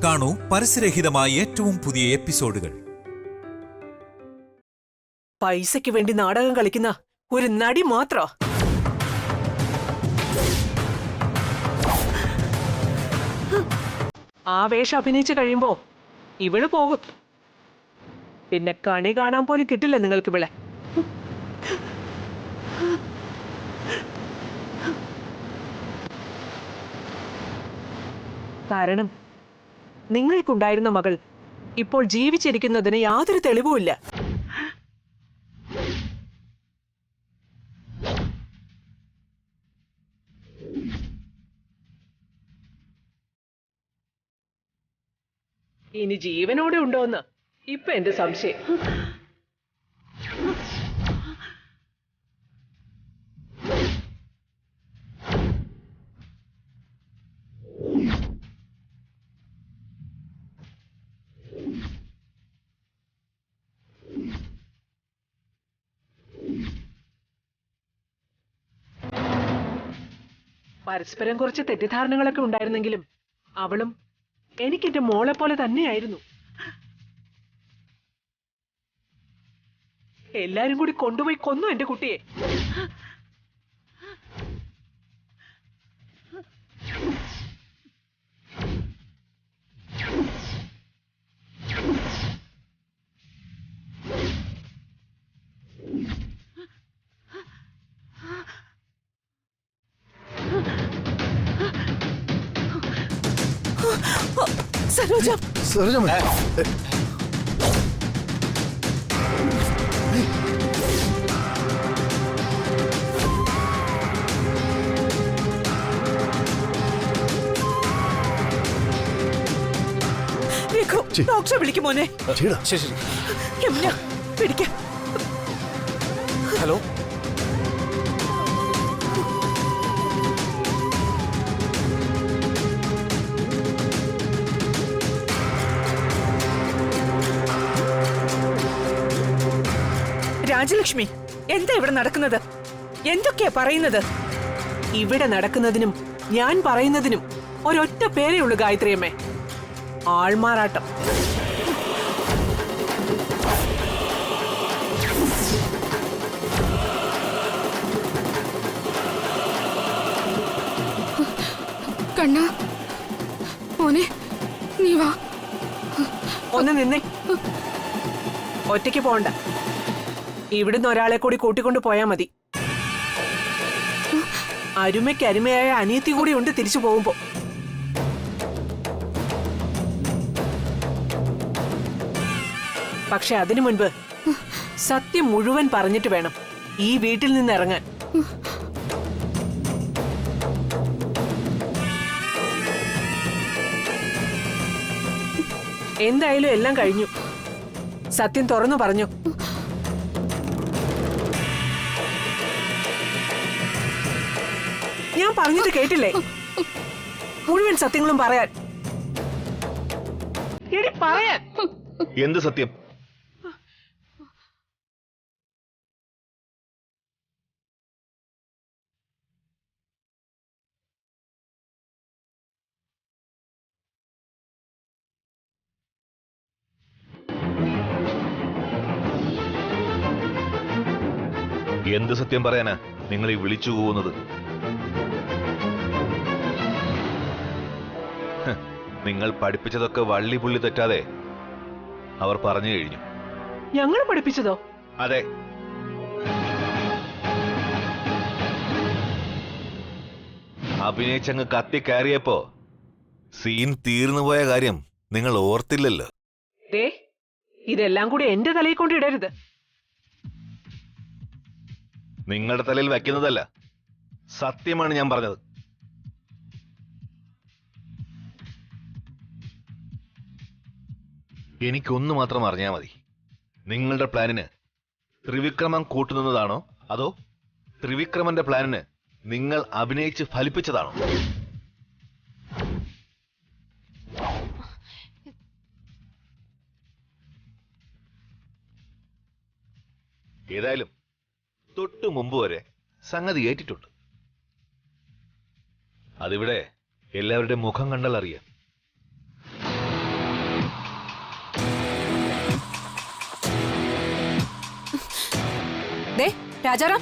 കാണൂ പരസ്യരഹിതമായ ഏറ്റവും പുതിയ എപ്പിസോഡുകൾ. പൈസയ്ക്ക് വേണ്ടി നാടകം കളിക്കുന്ന ഒരു നടി മാത്രോ? ആ വേഷം അഭിനയിച്ചു കഴിയുമ്പോ ഇവള് പോകും. പിന്നെ കണി കാണാൻ പോലും കിട്ടില്ല നിങ്ങൾക്ക് ഇവളെ. കാരണം നിങ്ങൾക്കുണ്ടായിരുന്ന മകൾ ഇപ്പോൾ ജീവിച്ചിരിക്കുന്നതിന് യാതൊരു തെളിവുമില്ല. ഇനി ജീവനോടെ ഉണ്ടോന്ന് ഇപ്പൊ എന്റെ സംശയം. പരസ്പരം കുറച്ച് തെറ്റിദ്ധാരണകളൊക്കെ ഉണ്ടായിരുന്നെങ്കിലും അവളും എനിക്കെന്റെ മോളെ പോലെ തന്നെയായിരുന്നു. എല്ലാരും കൂടി കൊണ്ടുപോയി കൊന്നു എന്റെ കുട്ടിയെ. സരോജ, സരോജ ഡോക്ടറെ വിളിക്കും മോനെ. പിടിക്കാം. ഹലോ, രാജലക്ഷ്മി, എന്താ ഇവിടെ നടക്കുന്നത്? എന്തൊക്കെയാ പറയുന്നത്? ഇവിടെ നടക്കുന്നതിനും ഞാൻ പറയുന്നതിനും ഒരൊറ്റ പേരേ ഉള്ളൂ ഗായത്രിയമ്മേ, ആൾമാറാട്ടം. കണ്ണാ മോനെ, നീ വാ. ഒന്ന് നിന്നേ. ഒറ്റയ്ക്ക് പോണ്ട. ഇവിടുന്ന് ഒരാളെ കൂടി കൂട്ടിക്കൊണ്ട് പോയാ മതി. അരുമയ്ക്ക് അരുമയായ അനിയത്തി കൂടി ഉണ്ട് തിരിച്ചു പോകുമ്പോ. പക്ഷെ അതിനു മുൻപ് സത്യം മുഴുവൻ പറഞ്ഞിട്ട് വേണം ഈ വീട്ടിൽ നിന്ന് ഇറങ്ങാൻ. എന്തായാലും എല്ലാം കഴിഞ്ഞു. സത്യം തുറന്നു പറഞ്ഞു. ഞാൻ പറഞ്ഞിട്ട് കേട്ടില്ലേ? മുഴുവൻ സത്യങ്ങളും പറയാൻ. പറയാൻ എന്ത് സത്യം? എന്ത് സത്യം പറയാനാ നിങ്ങൾ ഈ വിളിച്ചു പോകുന്നത്? നിങ്ങൾ പഠിപ്പിച്ചതൊക്കെ വള്ളി പുള്ളി തെറ്റാതെ അവർ പറഞ്ഞു കഴിഞ്ഞു. ഞങ്ങൾ പഠിപ്പിച്ചതോ? അതെ. അഭിനയിച്ചങ്ങ് കത്തി കയറിയപ്പോ സീൻ തീർന്നുപോയ കാര്യം നിങ്ങൾ ഓർത്തില്ലല്ലോ. ഇതെല്ലാം കൂടി എന്റെ തലയിൽ കൊണ്ട് ഇടരുത്. നിങ്ങളുടെ തലയിൽ വയ്ക്കുന്നതല്ല, സത്യമാണ് ഞാൻ പറഞ്ഞത്. എനിക്കൊന്നു മാത്രം അറിഞ്ഞാൽ മതി. നിങ്ങളുടെ പ്ലാനിന് ത്രിവിക്രമൻ കൂട്ടുനിന്നതാണോ അതോ ത്രിവിക്രമന്റെ പ്ലാനിന് നിങ്ങൾ അഭിനയിച്ച് ഫലിപ്പിച്ചതാണോ? ഏതായാലും തൊട്ടു മുമ്പ് വരെ സംഗതി ഏറ്റിട്ടുണ്ട്. അതിവിടെ എല്ലാവരുടെയും മുഖം കണ്ടാൽ അറിയാം. രാജാറാം,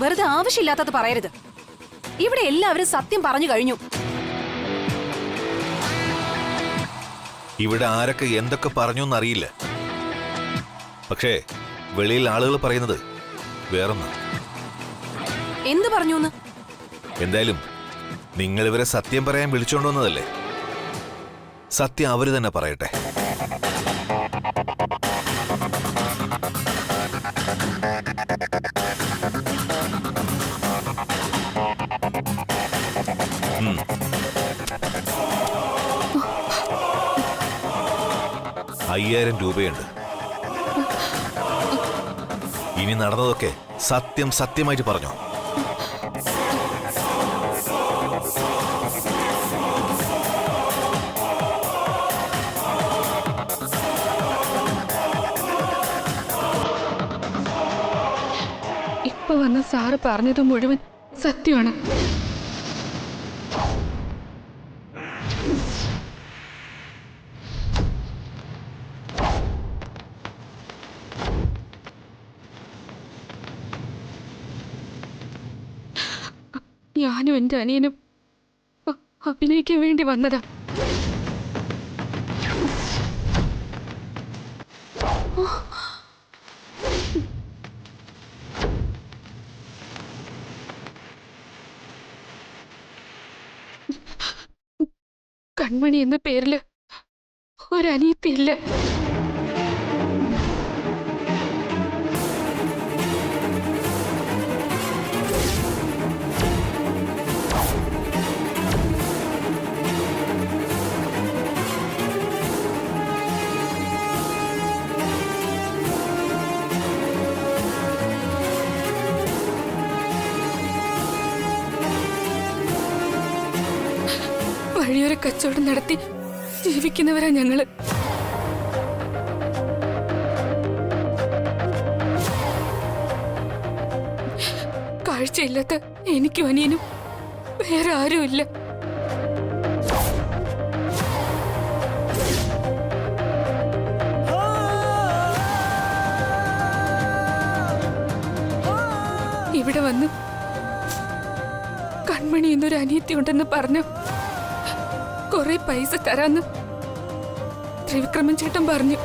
വെറുതെ ആവശ്യമില്ലാത്തത് പറയരുത്. ഇവിടെ എല്ലാവരും സത്യം പറഞ്ഞു കഴിഞ്ഞു. ഇവിടെ ആരൊക്കെ എന്തൊക്കെ പറഞ്ഞു എന്നറിയില്ല. പക്ഷേ വെളിയിൽ ആളുകൾ പറയുന്നത് വേറൊന്ന്. എന്ത് പറഞ്ഞു? എന്തായാലും നിങ്ങൾ ഇവരെ സത്യം പറയാൻ വിളിച്ചോണ്ടുവന്നതല്ലേ? സത്യം അവര് തന്നെ പറയട്ടെ. ഉം. 5000 രൂപയുണ്ട്. ഇനി നടന്നതൊക്കെ സത്യമായിട്ട് പറഞ്ഞോ? ഇപ്പൊ വന്ന സാറ് പറഞ്ഞത് മുഴുവൻ സത്യമാണ്. ഞാനും എൻ്റെ അനിയനും അഭിനയിക്കാൻ വേണ്ടി വന്നതാ. കൺമണി എന്ന പേരില് ഒരനിയത്തിയില്ല. വഴിയൊരു കച്ചവടം നടത്തി ജീവിക്കുന്നവരാ ഞങ്ങള്. കാഴ്ചയില്ലാത്ത എനിക്കും അനിയനും വേറെ ആരുമില്ല. ഇവിടെ വന്ന് കൺമണി എന്നൊരു അനിയത്തി ഉണ്ടെന്ന് പറഞ്ഞു കുറെ പൈസ തരാന്ന് ത്രിവിക്രമൻ ചേട്ടൻ പറഞ്ഞു.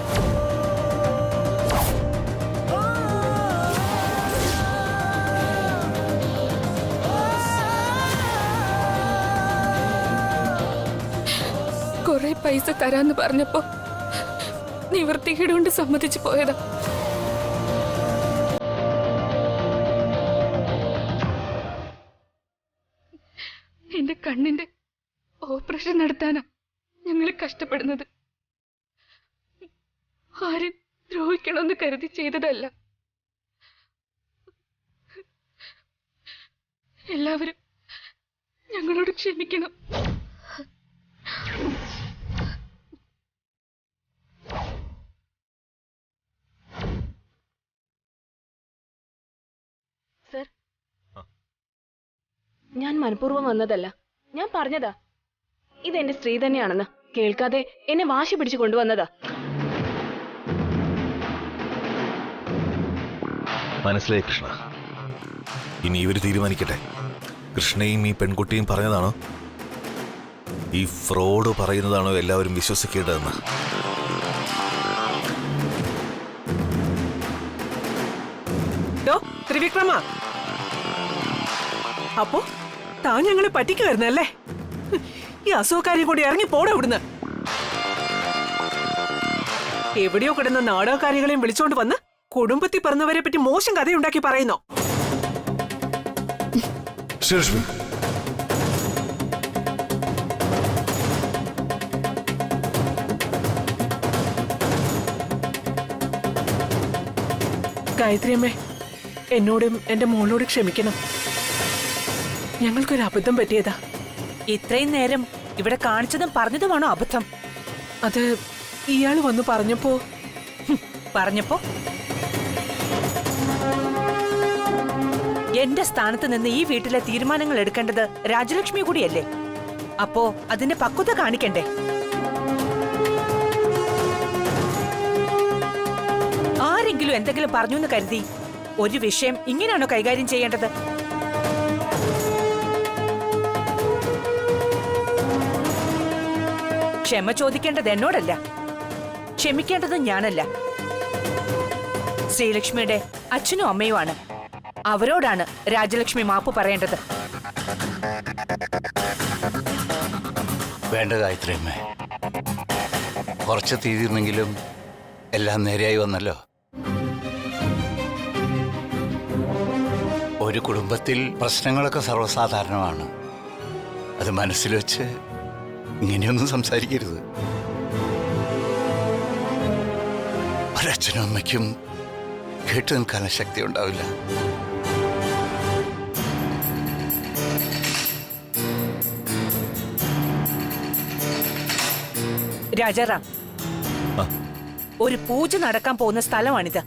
കുറെ പൈസ തരാന്ന് പറഞ്ഞപ്പോ നിവൃത്തികേട് കൊണ്ട് സമ്മതിച്ചു പോയതാ. എന്റെ കണ്ണിന്റെ ഓപ്പറേഷൻ നടത്താനാ ഞങ്ങൾ കഷ്ടപ്പെടുന്നത്. ആരും ദ്രോഹിക്കണമെന്ന് കരുതി ചെയ്തതല്ല. എല്ലാവരും ഞങ്ങളോട് ക്ഷമിക്കണം. സർ, ഞാൻ മനഃപൂർവ്വം വന്നതല്ല. ഞാൻ പറഞ്ഞതാ ഇതെന്റെ സ്ത്രീ തന്നെയാണെന്ന്. കേൾക്കാതെ എന്നെ വാശി പിടിച്ചു കൊണ്ടുവന്നതാ. മനസ്സിലായി കൃഷ്ണ. ഇനി ഇവര് തീരുമാനിക്കട്ടെ, കൃഷ്ണയും ഈ പെൺകുട്ടിയും പറഞ്ഞതാണോ, ഈ ഫ്രോഡ് പറയുന്നതാണോ എല്ലാവരും വിശ്വസിക്കേണ്ടതെന്ന്. ത്രിവിക്രമ, അപ്പോ താൻ ഞങ്ങളെ പറ്റിക്കുവായിരുന്നല്ലേ? ഈ അസുഖക്കാരി കൂടി ഇറങ്ങി പോടാ ഇവിടുന്ന്. എവിടെയോ കിടന്ന നാടകക്കാരികളെയും വിളിച്ചോണ്ട് വന്ന് കുടുംബത്തിൽ പറഞ്ഞവരെ പറ്റി മോശം കഥയുണ്ടാക്കി പറയുന്നോ? ഗായത്രിയമ്മേ, എന്നോടും എന്റെ മോളോട് ക്ഷമിക്കണം. ഞങ്ങൾക്കൊരു അബദ്ധം പറ്റിയതാ. ഇത്രയും നേരം ഇവിടെ കാണിച്ചതും പറഞ്ഞതുമാണോ അബദ്ധം? അത് ഇയാള് വന്ന് പറഞ്ഞപ്പോ പറഞ്ഞപ്പോ എന്റെ സ്ഥാനത്ത് നിന്ന് ഈ വീട്ടിലെ തീരുമാനങ്ങൾ എടുക്കേണ്ടത് രാജലക്ഷ്മി കൂടിയല്ലേ? അപ്പോ അതിന്റെ പക്വത കാണിക്കണ്ടേ? ആരെങ്കിലും എന്തെങ്കിലും പറഞ്ഞു എന്ന് കരുതി ഒരു വിഷയം ഇങ്ങനെയാണോ കൈകാര്യം ചെയ്യേണ്ടത്? ക്ഷമ ചോദിക്കേണ്ടത് എന്നോടല്ല, ക്ഷമിക്കേണ്ടത് ഞാനല്ല. ശ്രീലക്ഷ്മിയുടെ അച്ഛനും അമ്മയുമാണ്. അവരോടാണ് രാജലക്ഷ്മി മാപ്പ് പറയേണ്ടത്. വേണ്ട ഗായത്രിയമ്മേ, കുറച്ച് തീർന്നെങ്കിലും എല്ലാം നേരെയായി വന്നല്ലോ. ഒരു കുടുംബത്തിൽ പ്രശ്നങ്ങളൊക്കെ സർവ്വസാധാരണമാണ്. അത് മനസ്സിൽ വെച്ച് ഇങ്ങനെയൊന്നും സംസാരിക്കരുത്. ഒരച്ഛനും അമ്മയ്ക്കും കേട്ടു നിൽക്കാനുള്ള ശക്തി ഉണ്ടാവില്ല. രാജാറാം, ഒരു പൂജ നടക്കാൻ പോകുന്ന സ്ഥലമാണിത്.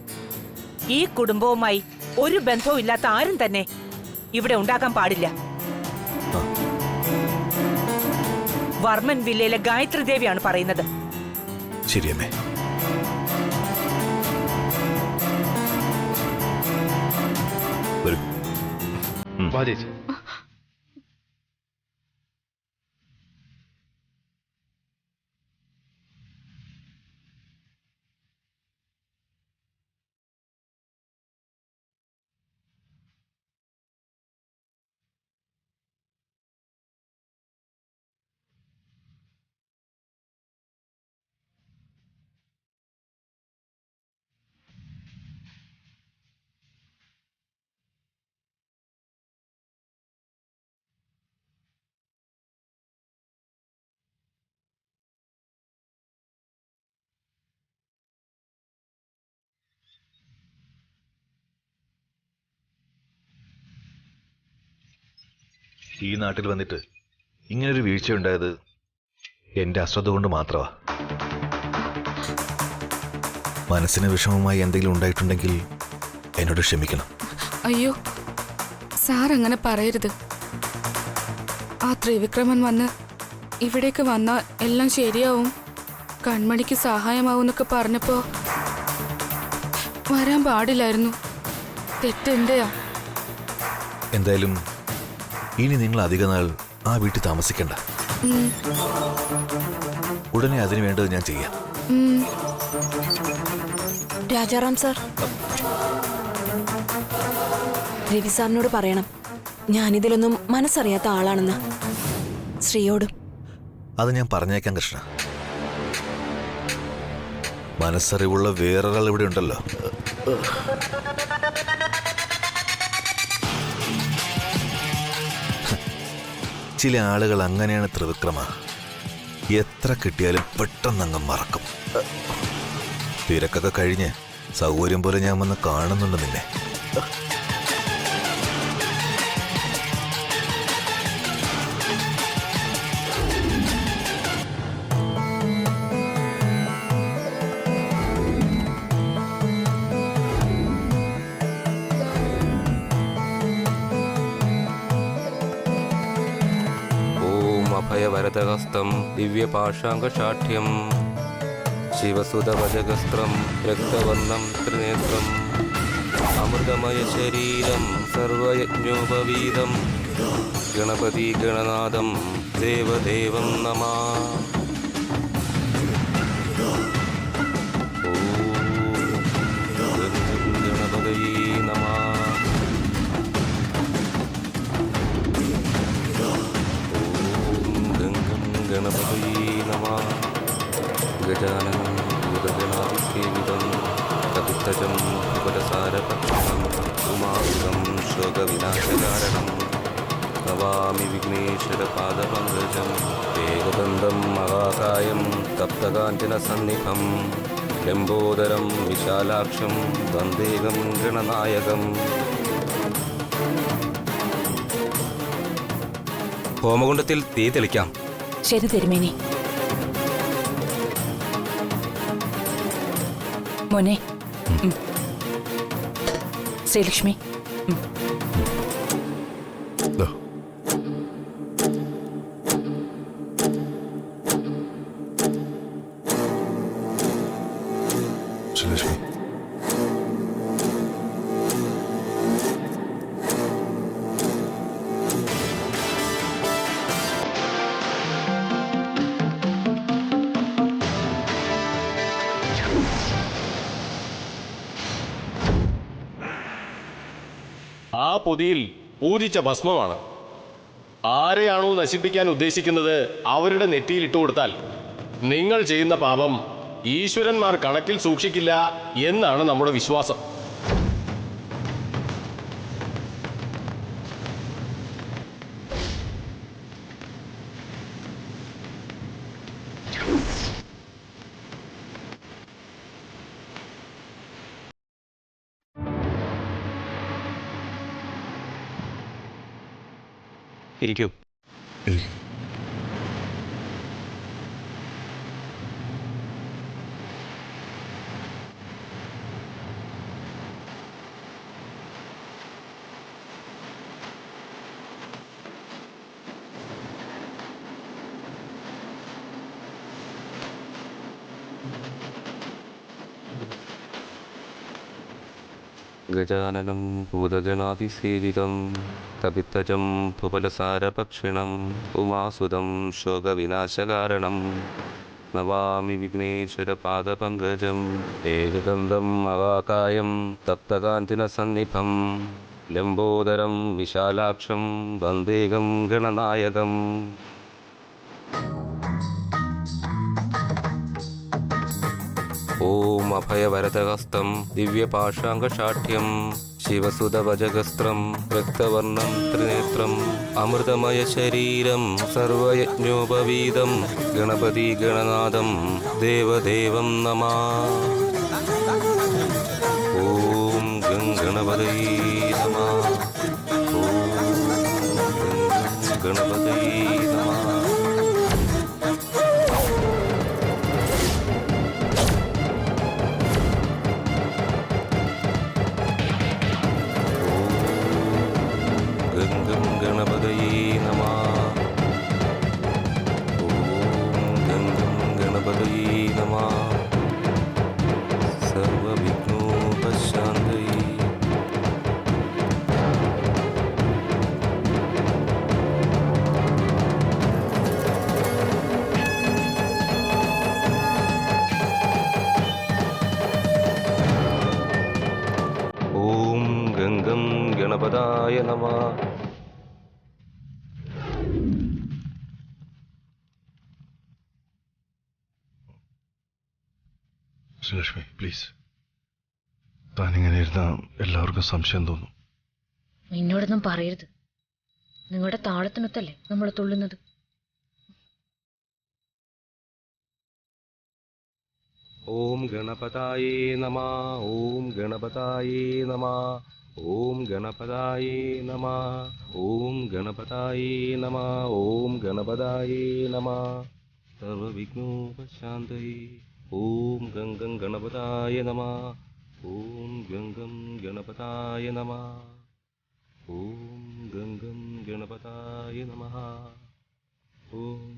ഈ കുടുംബവുമായി ഒരു ബന്ധവും ഇല്ലാത്ത ആരും തന്നെ ഇവിടെ ഉണ്ടാക്കാൻ പാടില്ല. വർമ്മൻ വില്ലയിലെ ഗായത്രി ദേവിയാണ് പറയുന്നത്. ശരിയമ്മേ. വരൂ. വാ ചേച്ചി. ഈ നാട്ടിൽ വന്നിട്ട് ഇങ്ങനൊരു വീഴ്ച ഉണ്ടായത് എന്റെ അശ്രദ്ധ കൊണ്ട് മാത്രമാ. മനസ്സിന് വിഷമമായി എന്തെങ്കിലും ഉണ്ടായിട്ടുണ്ടെങ്കിൽ എന്നോട് ക്ഷമിക്കണം. അയ്യോ, സാർ അങ്ങനെ പറയരുത്. ആ ത്രിവിക്രമൻ വന്ന് ഇവിടേക്ക് വന്നാൽ എല്ലാം ശരിയാവും, കൺമണിക്ക് സഹായമാവും എന്നൊക്കെ പറഞ്ഞപ്പോ വരാൻ പാടില്ലായിരുന്നു. തെറ്റെന്റെയാ. എന്തായാലും ഇനി നിങ്ങൾ അധിക നാൾ ആ വീട്ടിൽ താമസിക്കണ്ട. ഉടനെ അതിനു വേണ്ടത് ഞാൻ ചെയ്യാം. രാജാറാം സാർ, രവി സാറിനോട് പറയണം ഞാനിതിലൊന്നും മനസ്സറിയാത്ത ആളാണെന്ന്. ശ്രീയോടും. അത് ഞാൻ പറഞ്ഞേക്കാം കൃഷ്ണ. മനസ്സറിവുള്ള വേറൊരാൾ ഇവിടെ ഉണ്ടല്ലോ. ചില ആളുകൾ അങ്ങനെയാണ് ത്രിവിക്രമ. എത്ര കിട്ടിയാലും പെട്ടെന്നങ്ങ് മറക്കും. തിരക്കൊക്കെ കഴിഞ്ഞ് സൗകര്യം പോലെ ഞാൻ വന്ന് കാണുന്നുണ്ട് നിന്നെ. ഭയവരദഹസ്തം ദിവ്യപാശാംഗശാഠ്യം ശിവസുതവജഗസ്ത്രം രക്തവർണം ത്രിനേത്രം അമൃതമയ ശരീരം സർവയജ്ഞോപവീതം ഗണപതി ഗണനാഥം ദേവദേവം നമാ. ഗണപതയേ നമാ. ഗണപതയേ നമഃ. ഗജാനനം ഭൂതഗണാതിസേവിതം കപിത്തജം വിപുലസാരഭക്ഷണം ഉമാവിതം ശോകവിനാശകാരണം നവാമി വിഘ്നേശ്വരപാദപങ്കജം ഏകദന്തം മഹാകായം തപ്തകാഞ്ചനസന്നിഭം ലംബോദരം വിശാലാക്ഷം വന്ദേകം ഗണനായകം. ഹോമകുണ്ടത്തിൽ തീ തെളിക്കാം. ശരി തിരുമേനി. മോനെ, ശ്രീലക്ഷ്മി. ശ്രീലക്ഷ്മി, ആ പൊതിയിൽ പൂജിച്ച ഭസ്മമാണ്. ആരെയാണോ നശിപ്പിക്കാൻ ഉദ്ദേശിക്കുന്നത് അവരുടെ നെറ്റിയിൽ ഇട്ടുകൊടുത്താൽ നിങ്ങൾ ചെയ്യുന്ന പാപം ഈശ്വരന്മാർ കണക്കിൽ സൂക്ഷിക്കില്ല എന്നാണ് നമ്മുടെ വിശ്വാസം. ഇരിക്കൂ. ഗജാനനം ഭൂതഗണാതിസേവിതം തപിത്തജം ഭുവലസാരപക്ഷിണം ഉമാസുതം ശോകവിനാശകാരണം നമാമി വിഘ്നേശ്വരപാദപങ്കജം ഏകദന്തം മഹാകായം തപ്തകാന്തിനസന്നിഭം ലംബോദരം വിശാലാക്ഷം വന്ദേകം ഗണനായകം. ഓം അഭയവരദഹസ്തം ദിവ്യപാശാംഗശാഠ്യം ശിവസുതവജഗസ്ത്രം രക്തവർണം ത്രിനേത്രം അമൃതമയ ശരീരം സർവയജ്ഞോപവീതം ഗണപതി ഗണനാഥം ദേവദേവം നമാ. ഓം ഗണപതയേ നമാ. ഓം ഗണപതയേ നമാ. ഗണപതയേ നമഃ. ഓം ഗണപതയേ നമഃ. സർവവിഘ്നോപശാന്തയേ. ഓം ഗംഗം ഗണപതായ നമഃ. ശ്രീലക്ഷ്മി പ്ലീസ്, താനിങ്ങനെ ഇരുന്നാൽ എല്ലാവർക്കും സംശയം തോന്നും. എന്നോടൊന്നും പറയരുത്. നിങ്ങളുടെ താളത്തിനൊത്തല്ലേ നമ്മൾ തുള്ളുന്നത്. ഓം ഗണപതായേ നമഃ. ഓം ഗണപതായേ നമഃ. ഓം ഗണപതായേ നമഃ. ഓം ഗണപതായേ നമഃ. ഓം ഗണപതായേ നമഃ. സർവവിഘ്നോപശാന്തയേ. ഓം ഗംഗം ഗണപതായ നമഃ. ഓം ഗംഗം ഗണപതായ നമഃ. ഓം ഗംഗം ഗണപതായ നമഃ. ഓം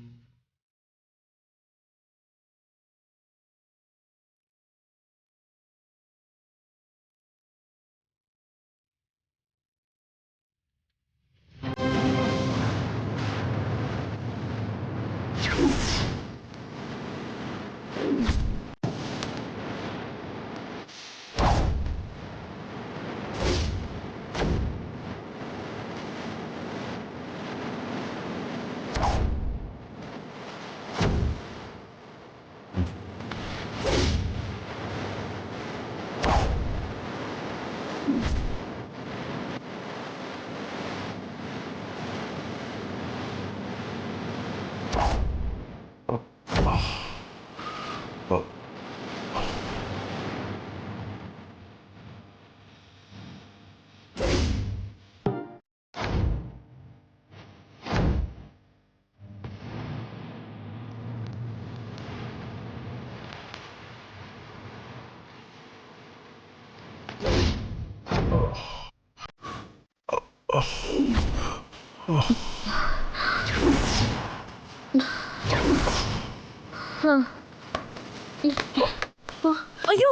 അയ്യോ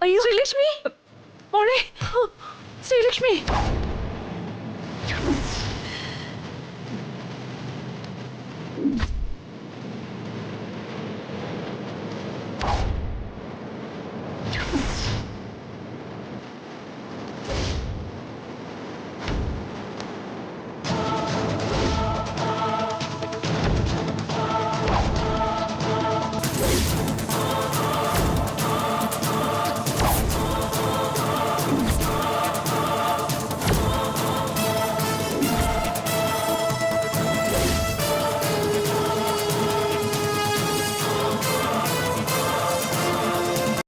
അയ്യോ ശ്രീലക്ഷ്മി മോളെ ശ്രീലക്ഷ്മി